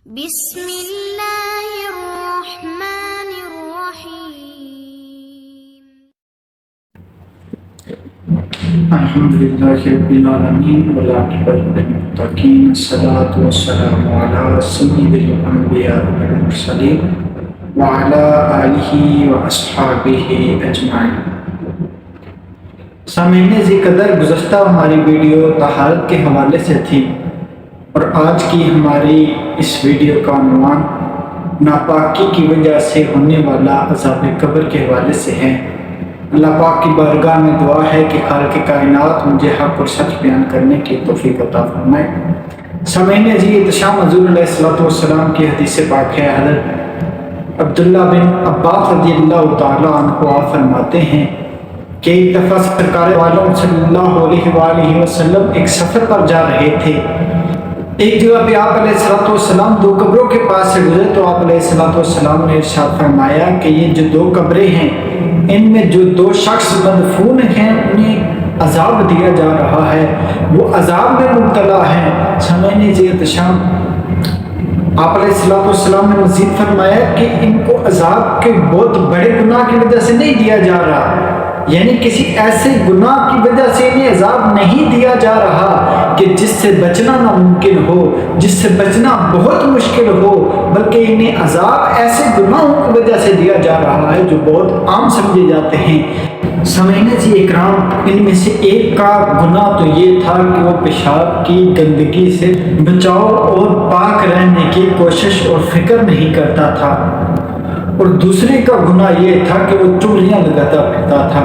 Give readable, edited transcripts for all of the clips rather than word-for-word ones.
بسم اللہ الرحمن الرحیم۔ الحمدللہ رب العالمین والعاقبۃ للمتقین، الصلاۃ والسلام علی سید الانبیاء والمرسلین وعلی آلہ واصحابہ اجمعین۔ سامعین ذی قدر، گزشتہ ہماری ویڈیو طہارت کے حوالے سے تھی اور آج کی ہماری اس ویڈیو کا عنوان ناپاکی کی وجہ سے ہونے والا عذاب قبر کے حوالے سے ہے۔ اللہ پاک کی بارگاہ میں دعا ہے کہ خالق کائنات مجھے حق اور سچ بیان کرنے کی توفیق عطا فرمائے۔ سامعین جی، احتشام حضور علیہ الصلوۃ والسلام کی حدیث پاک ہے۔ حضرت عبداللہ بن عباس رضی اللہ تعالیٰ عنہ آپ فرماتے ہیں کہ ایک دفعہ سرکار عالم صلی اللہ علیہ وآلہ وسلم ایک سفر پر جا رہے تھے۔ ایک جگہ پہ آپ علیہ الصلوۃ والسلام دو قبروں کے پاس سے گزرے تو آپ علیہ الصلوۃ والسلام نے ارشاد فرمایا کہ یہ جو دو قبریں ہیں، ان میں جو دو شخص مدفون ہیں انہیں عذاب دیا جا رہا ہے، وہ عذاب میں مبتلا ہیں۔ سامعین جی احتشام، آپ علیہ الصلوۃ والسلام نے مزید فرمایا کہ ان کو عذاب کے بہت بڑے گناہ کی وجہ سے نہیں دیا جا رہا، یعنی کسی ایسے گناہ کی وجہ سے انہیں عذاب نہیں دیا جا رہا کہ جس سے بچنا ناممکن ہو، جس سے بچنا بہت مشکل ہو، بلکہ انہیں عذاب ایسے گناہوں کی وجہ سے دیا جا رہا ہے جو بہت عام سمجھے جاتے ہیں۔ سامعین جی اکرام، ان میں سے ایک کا گناہ تو یہ تھا کہ وہ پیشاب کی گندگی سے بچاؤ اور پاک رہنے کی کوشش اور فکر نہیں کرتا تھا، اور دوسرے کا گناہ یہ تھا کہ وہ چغلیاں لگاتا پھرتا تھا۔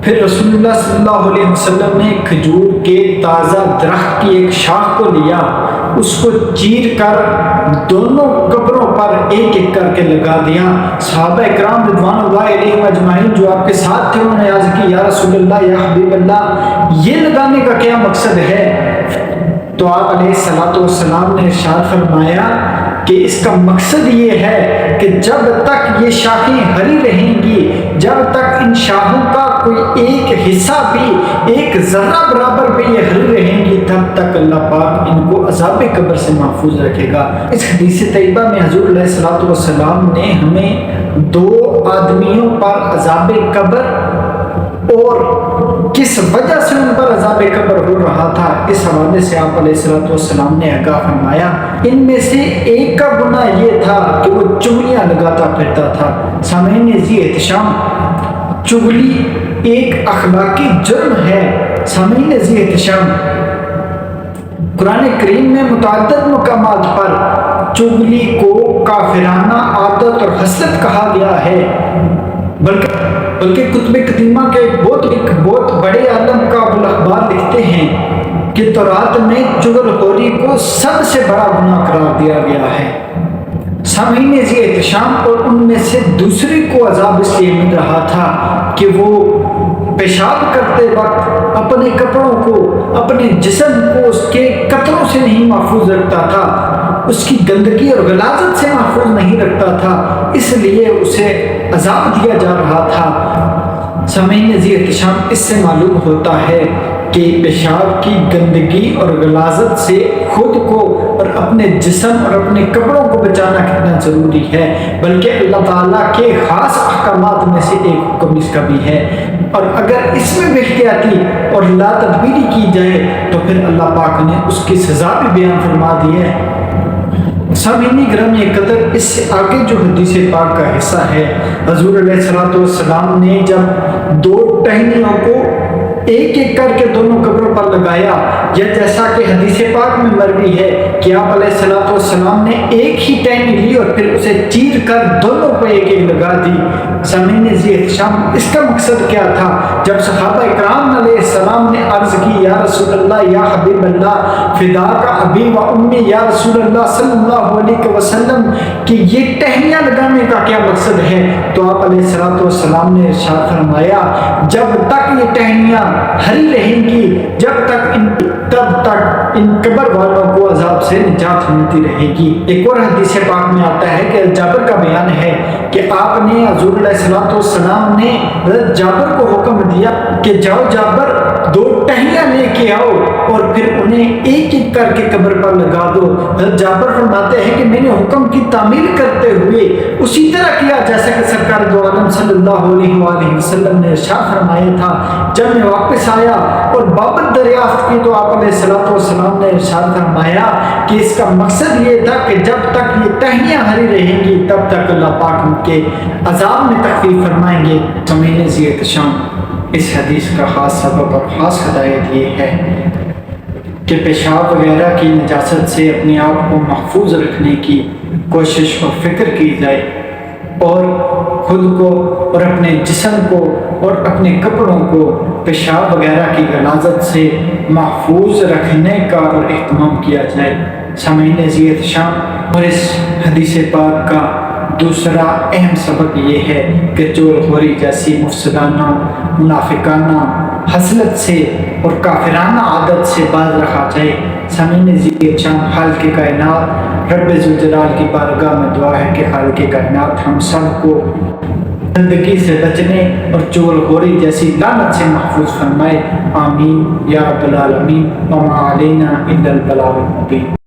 پھر رسول اللہ صلی اللہ علیہ وسلم نے کھجور کے تازہ درخت کی ایک شاخ کو لیا، اس کو چیر کر دونوں قبروں پر ایک ایک کر کے لگا دیا۔ صحابہ اکرام رضوان اللہ علیہم اجمعین جو آپ کے ساتھ تھے انہوں نے عرض کی، یا رسول اللہ، یا حبیب اللہ، یہ لگانے کا کیا مقصد ہے؟ تو آپ علیہ الصلوۃ والسلام نے ارشاد فرمایا کہ اس کا مقصد یہ ہے کہ جب تک یہ شاخیں ہری رہیں گی، جب تک ان شاخوں کا کوئی ایک حصہ بھی، ایک ذرہ برابر بھی یہ ہری رہیں گی، تب تک اللہ پاک ان کو عذاب قبر سے محفوظ رکھے گا۔ اس حدیث طیبہ میں حضور علیہ الصلوۃ والسلام نے ہمیں دو آدمیوں پر عذاب قبر اور کس وجہ سے ان پر عذاب قبر ہو رہا تھا، اس حوالے سے آپ علیہ الصلوۃ والسلام نے آگاہ فرمایا۔ ان میں سے ایک کا گناہ یہ تھا کہ وہ چغلیاں لگاتا پھرتا تھا۔ سامعین ذی احتشام، چغلی ایک اخلاقی جرم ہے۔ سامعین ذی احتشام، قرآن کریم میں متعدد مقامات پر چغلی کو کافرانہ عادت اور خصلت کہا گیا ہے، بلکہ کتب قدیمہ کے ایک بہت بڑے عالم کابل اخبار لکھتے ہیں کہ تورات میں چغل خوری کو سب سے بڑا گناہ قرار دیا گیا ہے۔ سامعین ذی احتشام، اور ان میں سے دوسرے کو عذاب اس لیے مل رہا تھا کہ وہ پیشاب کرتے وقت اپنے کپڑوں کو، اپنے جسم کو اس کے قطروں سے نہیں محفوظ رکھتا تھا، اس کی گندگی اور غلاظت سے محفوظ نہیں رکھتا تھا، اس لیے اسے عذاب دیا جا رہا تھا۔ سامعین ذی احتشام، اس سے معلوم ہوتا ہے کہ پیشاب کی گندگی اور غلاظت سے خود کو اور اپنے جسم اور اپنے کپڑوں کو بچانا کتنا ضروری ہے، بلکہ اللہ تعالیٰ کے خاص احکامات میں سے ایک حکم اس کا بھی ہے، اور اگر اس میں بے احتیاطی اور لا تدبیری کی جائے تو پھر اللہ پاک نے اس کی سزا بھی بیان فرما دی ہے۔ سامعین گرامی قدر، اس سے آگے جو حدیث پاک کا حصہ ہے، حضور علیہ الصلوۃ والسلام نے جب دو ٹہنیوں کو ایک ایک کر کے دونوں قبروں پر لگایا، یا جیسا کہ حدیث پاک میں مروی ہے کہ آپ علیہ الصلوۃ والسلام نے ایک ہی ٹہنی لی اور پھر اسے چیر کر دونوں کو ایک ایک لگا دی۔ سامعین ذی احتشام، اس کا مقصد کیا تھا؟ جب صحابہ اکرام علیہ السلام نے عرض کی، یا رسول اللہ، یا حبیب اللہ، فداک ابی و امی، یا رسول اللہ صلی اللہ علیہ وسلم، کہ یہ ٹہنیاں لگانے کا کیا مقصد ہے؟ تو آپ علیہ الصلوۃ والسلام نے ارشاد فرمایا، جب تک یہ ٹہنیاں ہری رہیں گی، تب تک ان قبر والوں کو عذاب سے نجات ملتی رہے گی۔ ایک اور حدیث پاک میں آتا ہے کہ جابر کا بیان ہے کہ آپ نے، حضور علیہ الصلوۃ والسلام نے حضرت جابر کو حکم دیا کہ جاؤ جابر، دو ٹہنیاں لے کے آؤ اور پھر انہیں ایک ایک کر کے قبر پر لگا دو۔ حضرت جابر فرماتے ہیں کہ میں نے حکم کی تعمیل کرتے ہوئے اسی طرح کیا جیسا کہ سرکار دو عالم صلی اللہ علیہ وآلہ وسلم نے ارشاد فرمایا تھا۔ جب میں واپس آیا اور بابت دریافت کی تو آپ علیہ الصلوۃ والسلام نے ارشاد فرمایا کہ اس کا مقصد یہ تھا کہ جب تک یہ ٹہنیاں ہری رہیں گی تب تک اللہ پاک ان کے عذاب میں تخفیف فرمائیں گے۔ سمعین ذی احتشام، اس حدیث کا خاص سبب اور خاص ہدایت یہ ہے کہ پیشاب وغیرہ کی نجاست سے اپنے آپ کو محفوظ رکھنے کی کوشش اور فکر کی جائے، اور خود کو اور اپنے جسم کو اور اپنے کپڑوں کو پیشاب وغیرہ کی غلاظت سے محفوظ رکھنے کا اور اہتمام کیا جائے۔ سامعین ذی احتشام، اور اس حدیث پاک کا دوسرا اہم سبق یہ ہے کہ چول خوری جیسی مفسدانہ، منافقانہ حسلت سے اور کافرانہ عادت سے باز رکھا جائے۔ سامعین ذی احتشام، خالق کائنات رب ذوالجلال کی بارگاہ میں دعا ہے کہ خالق کائنات ہم سب کو گندگی سے بچنے اور چغل خوری جیسی لعنت سے محفوظ فرمائے۔ آمین یا رب العالمین۔ وما علینا الا البلاغ المبین۔